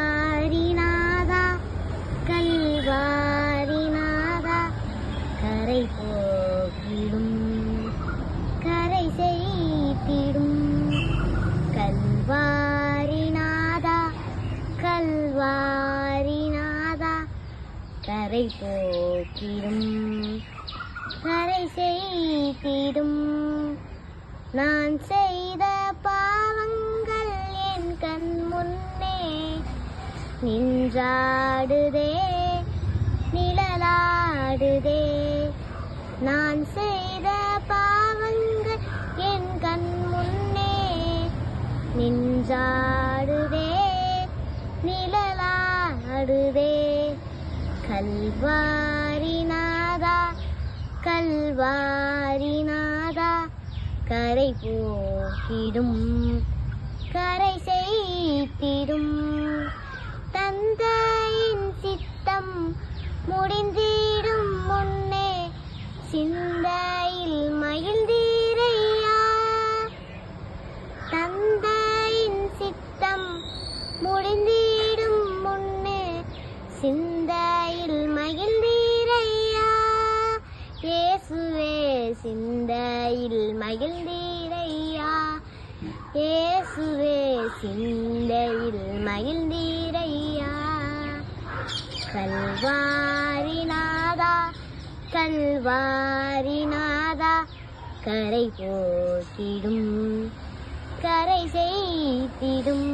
கல்வாரிநாதா கல்வாரிநாதா கரை போக்கிடும் கரை செய்திடும் கல்வாரிநாதா கல்வாரிநாதா கரை போக்கிடும் கரை செய்திடும் நான் செய்த பாவங்கள் என் கண் முன்னே நின்றாடுதே நிழலாடுதே நான் செய்த பாவங்கள் என் கண் முன்னே நின்றாடுதே நிழலாடுதே கல்வாரிநாதா கல்வாரிநாதா கரை போக்கிடும் கரை செய்திடும் தந்தையின் சித்தம் முடிந்திடும் முன்னே சிந்தையில் மகிழ்ந்தீரையா தந்தையின் சித்தம் முடிந்திடும் முன்னே சிந்தையில் மகிழ்ந்தீரையா இயேசுவே சிந்தையில் மகிழ்ந்தீரையா இயேசுவே சிந்தையில் மகிழ்ந்தீரையா கல்வாரிநாதா கல்வாரிநாதா கரை போக்கிடும் கரை செய்திடும்